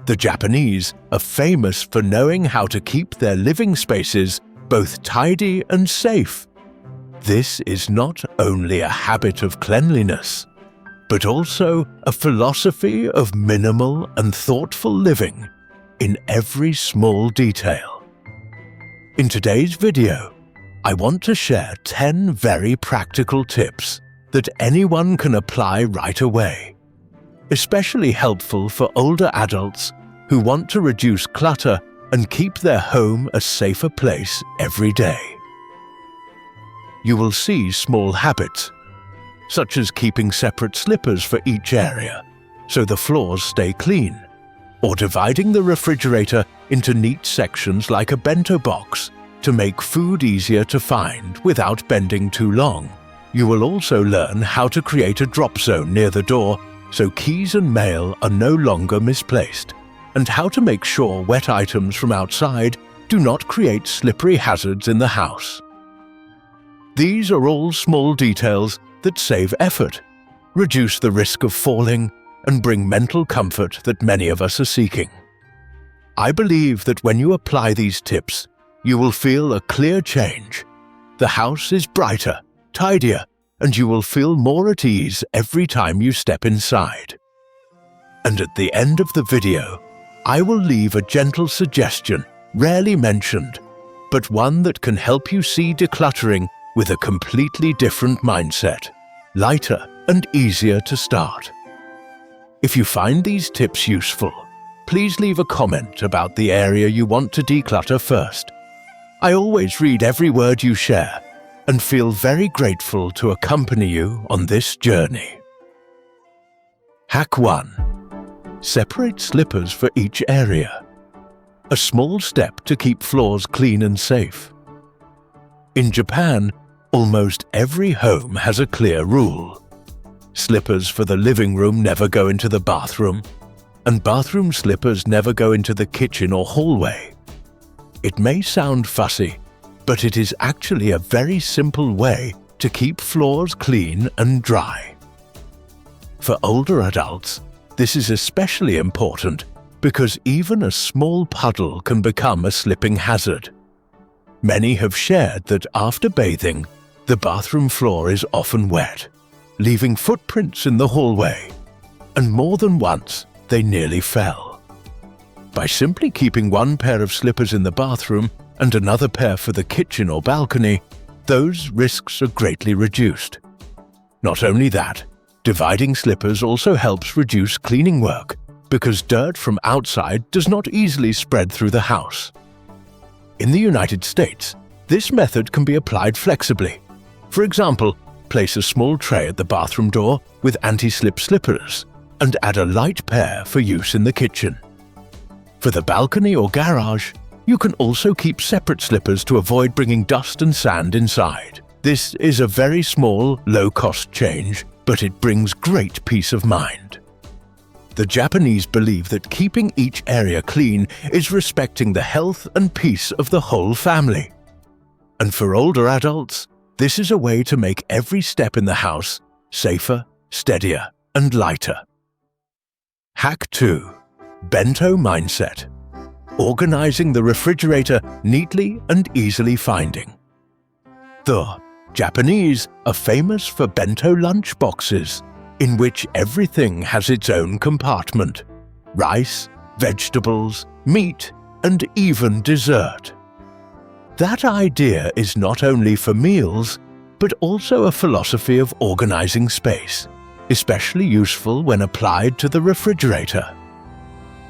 The Japanese are famous for knowing how to keep their living spaces both tidy and safe. This is not only a habit of cleanliness, but also a philosophy of minimal and thoughtful living in every small detail. In today's video, I want to share 10 very practical tips that anyone can apply right away, especially helpful for older adults who want to reduce clutter and keep their home a safer place every day. You will see small habits, such as keeping separate slippers for each area so the floors stay clean, or dividing the refrigerator into neat sections like a bento box to make food easier to find without bending too long. You will also learn how to create a drop zone near the door so keys and mail are no longer misplaced, and how to make sure wet items from outside do not create slippery hazards in the house. These are all small details that save effort, reduce the risk of falling, and bring mental comfort that many of us are seeking. I believe that when you apply these tips, you will feel a clear change. The house is brighter, tidier, and you will feel more at ease every time you step inside. And at the end of the video, I will leave a gentle suggestion, rarely mentioned, but one that can help you see decluttering with a completely different mindset, lighter and easier to start. If you find these tips useful, please leave a comment about the area you want to declutter first. I always read every word you share and feel very grateful to accompany you on this journey. Hack 1. Separate slippers for each area. A small step to keep floors clean and safe. In Japan, almost every home has a clear rule. Slippers for the living room never go into the bathroom, and bathroom slippers never go into the kitchen or hallway. It may sound fussy, but it is actually a very simple way to keep floors clean and dry. For older adults, this is especially important because even a small puddle can become a slipping hazard. Many have shared that after bathing, the bathroom floor is often wet, leaving footprints in the hallway, and more than once they nearly fell. By simply keeping one pair of slippers in the bathroom and another pair for the kitchen or balcony, those risks are greatly reduced. Not only that, dividing slippers also helps reduce cleaning work because dirt from outside does not easily spread through the house. In the United States, this method can be applied flexibly. For example, place a small tray at the bathroom door with anti-slip slippers and add a light pair for use in the kitchen. For the balcony or garage, you can also keep separate slippers to avoid bringing dust and sand inside. This is a very small, low-cost change, but it brings great peace of mind. The Japanese believe that keeping each area clean is respecting the health and peace of the whole family. And for older adults, this is a way to make every step in the house safer, steadier, and lighter. Hack 2. Bento mindset. Organizing the refrigerator neatly and easily finding. The Japanese are famous for bento lunch boxes, in which everything has its own compartment: rice, vegetables, meat, and even dessert. That idea is not only for meals, but also a philosophy of organizing space, especially useful when applied to the refrigerator.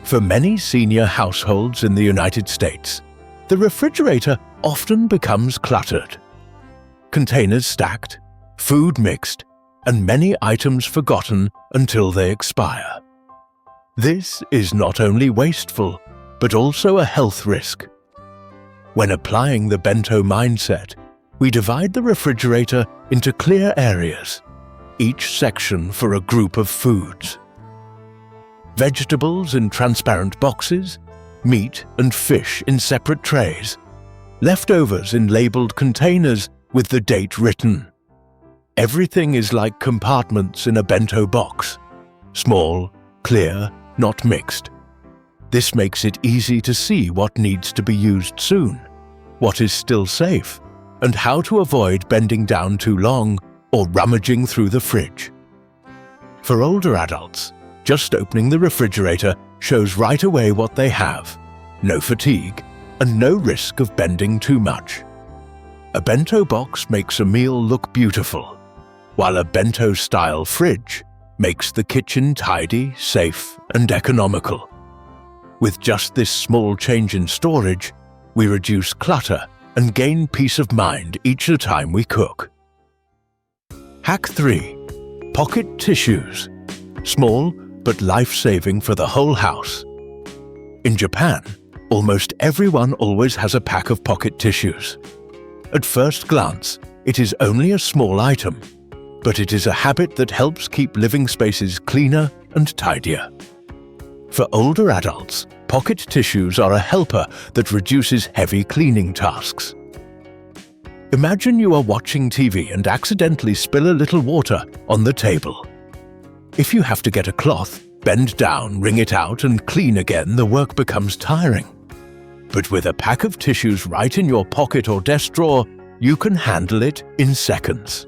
For many senior households in the United States, the refrigerator often becomes cluttered. Containers stacked, food mixed, and many items forgotten until they expire. This is not only wasteful, but also a health risk. When applying the bento mindset, we divide the refrigerator into clear areas, each section for a group of foods. Vegetables in transparent boxes, meat and fish in separate trays, leftovers in labeled containers with the date written. Everything is like compartments in a bento box: small, clear, not mixed. This makes it easy to see what needs to be used soon, what is still safe, and how to avoid bending down too long or rummaging through the fridge. For older adults, just opening the refrigerator shows right away what they have, no fatigue, and no risk of bending too much. A bento box makes a meal look beautiful, while a bento-style fridge makes the kitchen tidy, safe, and economical. With just this small change in storage, we reduce clutter and gain peace of mind each time we cook. Hack 3. Pocket tissues. Small but life-saving for the whole house. In Japan, almost everyone always has a pack of pocket tissues. At first glance, it is only a small item, but it is a habit that helps keep living spaces cleaner and tidier. For older adults, pocket tissues are a helper that reduces heavy cleaning tasks. Imagine you are watching TV and accidentally spill a little water on the table. If you have to get a cloth, bend down, wring it out, and clean again, the work becomes tiring. But with a pack of tissues right in your pocket or desk drawer, you can handle it in seconds.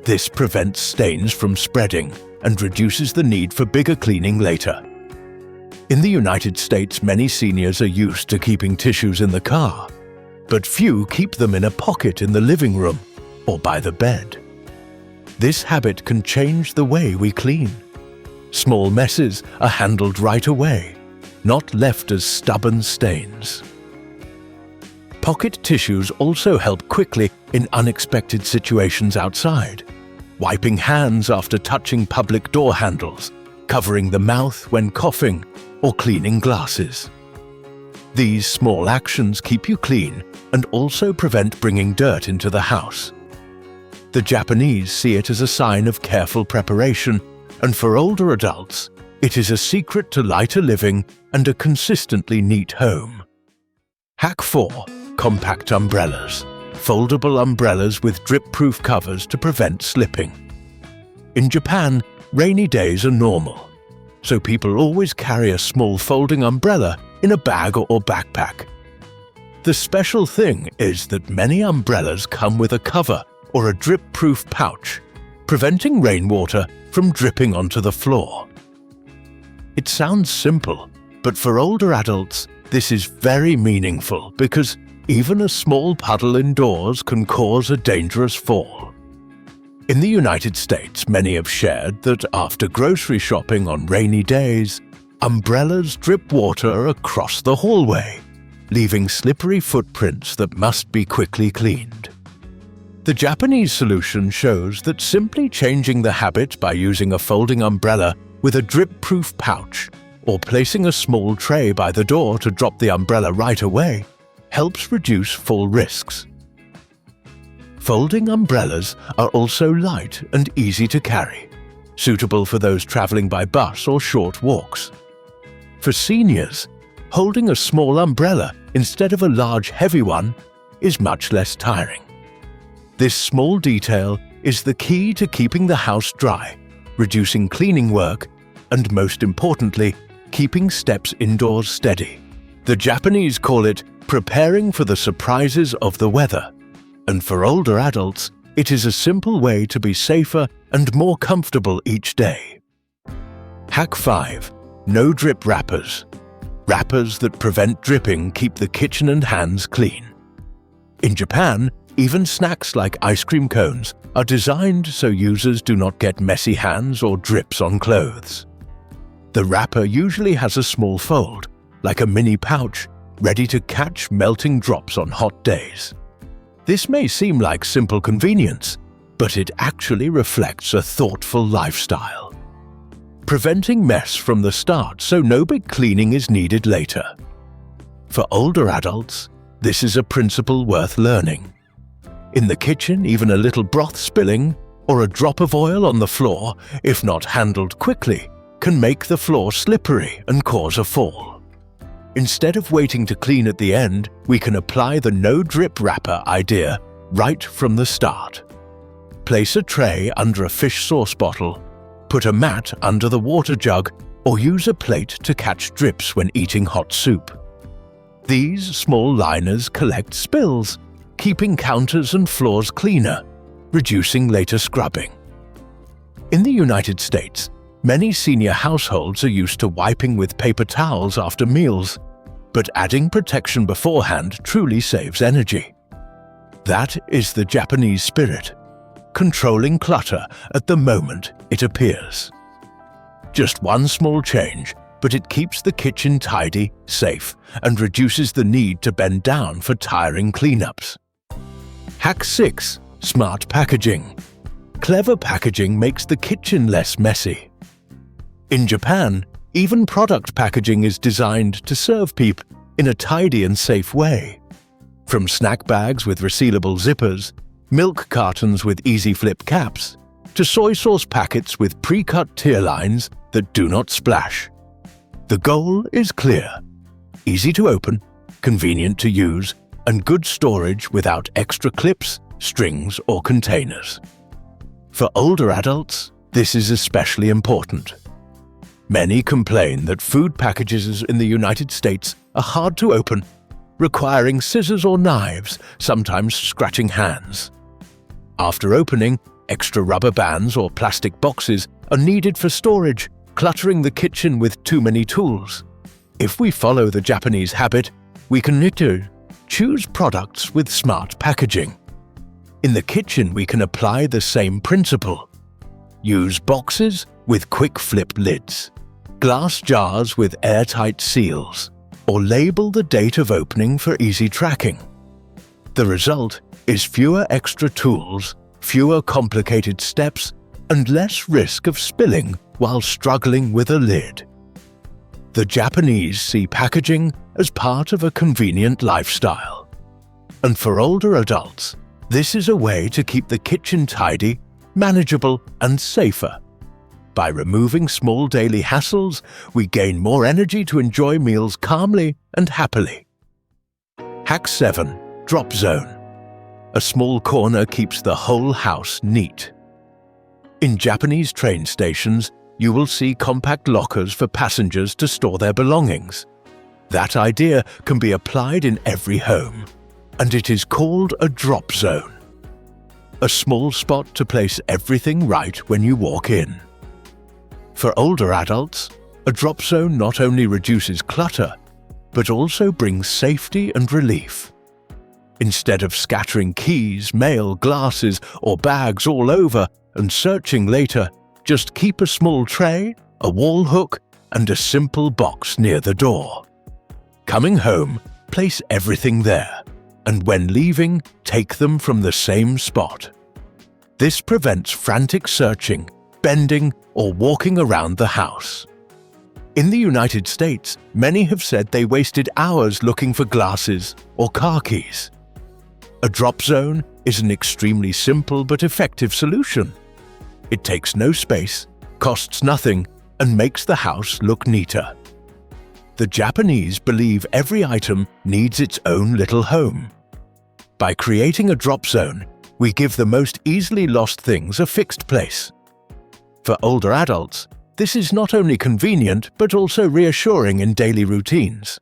This prevents stains from spreading and reduces the need for bigger cleaning later. In the United States, many seniors are used to keeping tissues in the car, but few keep them in a pocket in the living room or by the bed. This habit can change the way we clean. Small messes are handled right away, not left as stubborn stains. Pocket tissues also help quickly in unexpected situations outside, wiping hands after touching public door handles, covering the mouth when coughing, or cleaning glasses. These small actions keep you clean and also prevent bringing dirt into the house. The Japanese see it as a sign of careful preparation, and for older adults, it is a secret to lighter living and a consistently neat home. Hack 4. Compact umbrellas. Foldable umbrellas with drip-proof covers to prevent slipping. In Japan, rainy days are normal, so people always carry a small folding umbrella in a bag or backpack. The special thing is that many umbrellas come with a cover or a drip-proof pouch, preventing rainwater from dripping onto the floor. It sounds simple, but for older adults, this is very meaningful because even a small puddle indoors can cause a dangerous fall. In the United States, many have shared that after grocery shopping on rainy days, umbrellas drip water across the hallway, leaving slippery footprints that must be quickly cleaned. The Japanese solution shows that simply changing the habit by using a folding umbrella with a drip-proof pouch or placing a small tray by the door to drop the umbrella right away helps reduce fall risks. Folding umbrellas are also light and easy to carry, suitable for those traveling by bus or short walks. For seniors, holding a small umbrella instead of a large heavy one is much less tiring. This small detail is the key to keeping the house dry, reducing cleaning work, and most importantly, keeping steps indoors steady. The Japanese call it preparing for the surprises of the weather, and for older adults, it is a simple way to be safer and more comfortable each day. Hack 5. No drip wrappers. Wrappers that prevent dripping keep the kitchen and hands clean. In Japan, even snacks like ice cream cones are designed so users do not get messy hands or drips on clothes. The wrapper usually has a small fold, like a mini pouch, ready to catch melting drops on hot days. This may seem like simple convenience, but it actually reflects a thoughtful lifestyle. Preventing mess from the start so no big cleaning is needed later. For older adults, this is a principle worth learning. In the kitchen, even a little broth spilling or a drop of oil on the floor, if not handled quickly, can make the floor slippery and cause a fall. Instead of waiting to clean at the end, we can apply the no-drip wrapper idea right from the start. Place a tray under a fish sauce bottle, put a mat under the water jug, or use a plate to catch drips when eating hot soup. These small liners collect spills, keeping counters and floors cleaner, reducing later scrubbing. In the United States, many senior households are used to wiping with paper towels after meals, but adding protection beforehand truly saves energy. That is the Japanese spirit, controlling clutter at the moment it appears. Just one small change, but it keeps the kitchen tidy, safe, and reduces the need to bend down for tiring cleanups. Hack 6. Smart packaging. Clever packaging makes the kitchen less messy. In Japan, even product packaging is designed to serve people in a tidy and safe way. From snack bags with resealable zippers, milk cartons with easy flip caps, to soy sauce packets with pre-cut tier lines that do not splash. The goal is clear: easy to open, convenient to use, and good storage without extra clips, strings, or containers. For older adults, this is especially important. Many complain that food packages in the United States are hard to open, requiring scissors or knives, sometimes scratching hands. After opening, extra rubber bands or plastic boxes are needed for storage, cluttering the kitchen with too many tools. If we follow the Japanese habit, we can choose products with smart packaging. In the kitchen, we can apply the same principle. Use boxes with quick flip lids, glass jars with airtight seals, or label the date of opening for easy tracking. The result is fewer extra tools, fewer complicated steps, and less risk of spilling while struggling with a lid. The Japanese see packaging as part of a convenient lifestyle. And for older adults, this is a way to keep the kitchen tidy, manageable, and safer. By removing small daily hassles, we gain more energy to enjoy meals calmly and happily. Hack 7. Drop zone. A small corner keeps the whole house neat. In Japanese train stations, you will see compact lockers for passengers to store their belongings. That idea can be applied in every home, and it is called a drop zone. A small spot to place everything right when you walk in. For older adults, a drop zone not only reduces clutter, but also brings safety and relief. Instead of scattering keys, mail, glasses, or bags all over and searching later, just keep a small tray, a wall hook, and a simple box near the door. Coming home, place everything there, and when leaving, take them from the same spot. This prevents frantic searching, bending, or walking around the house. In the United States, many have said they wasted hours looking for glasses or car keys. A drop zone is an extremely simple but effective solution. It takes no space, costs nothing, and makes the house look neater. The Japanese believe every item needs its own little home. By creating a drop zone, we give the most easily lost things a fixed place. For older adults, this is not only convenient but also reassuring in daily routines.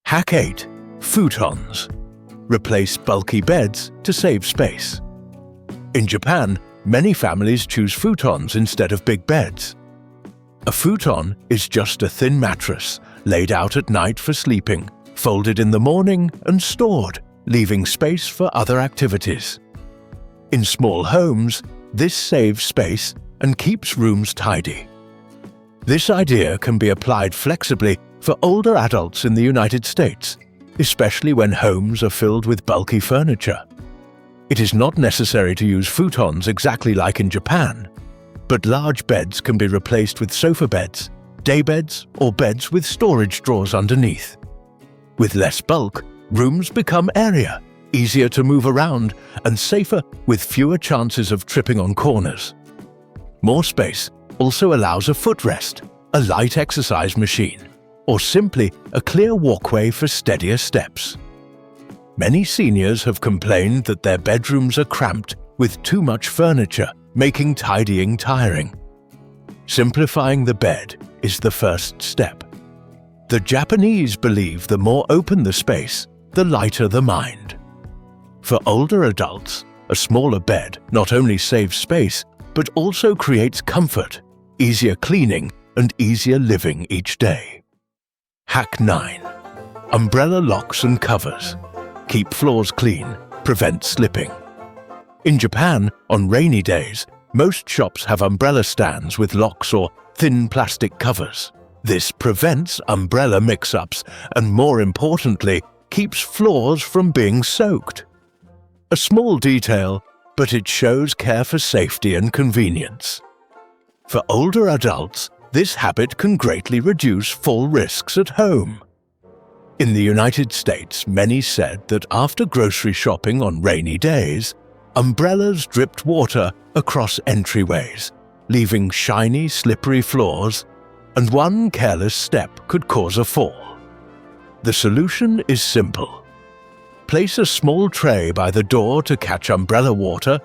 Hack 8. Futons. Replace bulky beds to save space. In Japan, many families choose futons instead of big beds. A futon is just a thin mattress laid out at night for sleeping, folded in the morning and stored, leaving space for other activities. In small homes, this saves space and keeps rooms tidy. This idea can be applied flexibly for older adults in the United States, especially when homes are filled with bulky furniture. It is not necessary to use futons exactly like in Japan, but large beds can be replaced with sofa beds, day beds, or beds with storage drawers underneath. With less bulk, rooms become airier, easier to move around, and safer with fewer chances of tripping on corners. More space also allows a footrest, a light exercise machine, or simply a clear walkway for steadier steps. Many seniors have complained that their bedrooms are cramped with too much furniture, making tidying tiring. Simplifying the bed is the first step. The Japanese believe the more open the space, the lighter the mind. For older adults, a smaller bed not only saves space, but also creates comfort, easier cleaning, and easier living each day. Hack 9. Umbrella locks and covers. Keep floors clean, prevent slipping. In Japan, on rainy days, most shops have umbrella stands with locks or thin plastic covers. This prevents umbrella mix-ups and, more importantly, keeps floors from being soaked. A small detail, but it shows care for safety and convenience. For older adults, this habit can greatly reduce fall risks at home. In the United States, many said that after grocery shopping on rainy days, umbrellas dripped water across entryways, leaving shiny, slippery floors, and one careless step could cause a fall. The solution is simple. Place a small tray by the door to catch umbrella water,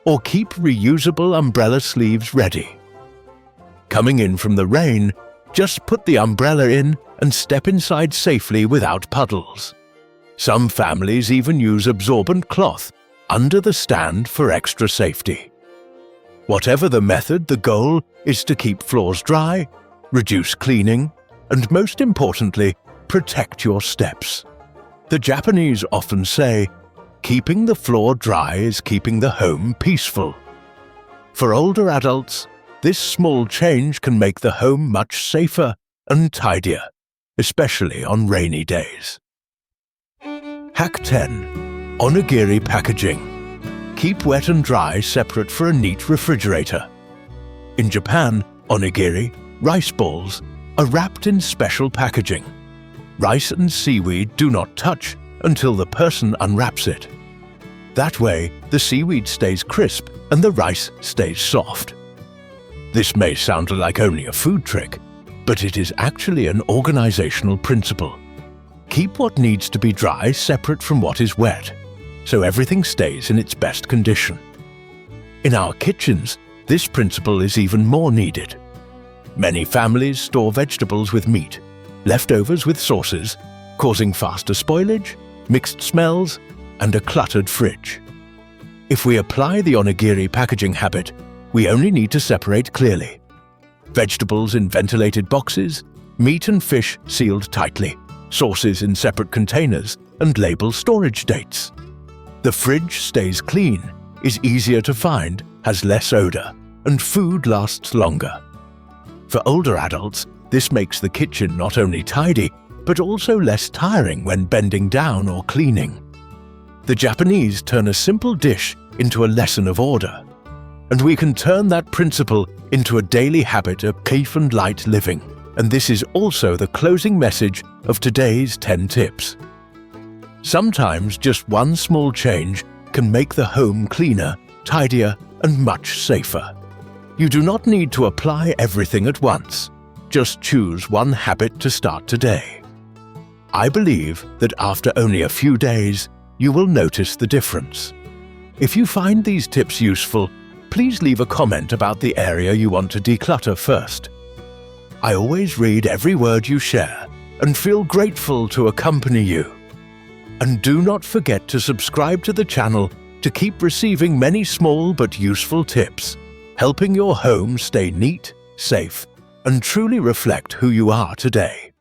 or keep reusable umbrella sleeves ready. Coming in from the rain, just put the umbrella in and step inside safely without puddles. Some families even use absorbent cloth under the stand for extra safety. Whatever the method, the goal is to keep floors dry, reduce cleaning, and most importantly, protect your steps. The Japanese often say, keeping the floor dry is keeping the home peaceful. For older adults, this small change can make the home much safer and tidier, especially on rainy days. Hack 10. Onigiri packaging. Keep wet and dry separate for a neat refrigerator. In Japan, onigiri, rice balls, are wrapped in special packaging. Rice and seaweed do not touch until the person unwraps it. That way, the seaweed stays crisp and the rice stays soft. This may sound like only a food trick, but it is actually an organizational principle. Keep what needs to be dry separate from what is wet, so everything stays in its best condition. In our kitchens, this principle is even more needed. Many families store vegetables with meat, leftovers with sauces, causing faster spoilage, mixed smells, and a cluttered fridge. If we apply the onigiri packaging habit, we only need to separate clearly. Vegetables in ventilated boxes, meat and fish sealed tightly, sauces in separate containers, and label storage dates. The fridge stays clean, is easier to find, has less odor, and food lasts longer. For older adults, this makes the kitchen not only tidy, but also less tiring when bending down or cleaning. The Japanese turn a simple dish into a lesson of order, and we can turn that principle into a daily habit of safe and light living. And this is also the closing message of today's 10 tips. Sometimes just one small change can make the home cleaner, tidier, and much safer. You do not need to apply everything at once. Just choose one habit to start today. I believe that after only a few days, you will notice the difference. If you find these tips useful, please leave a comment about the area you want to declutter first. I always read every word you share and feel grateful to accompany you. And do not forget to subscribe to the channel to keep receiving many small but useful tips, helping your home stay neat, safe, and truly reflect who you are today.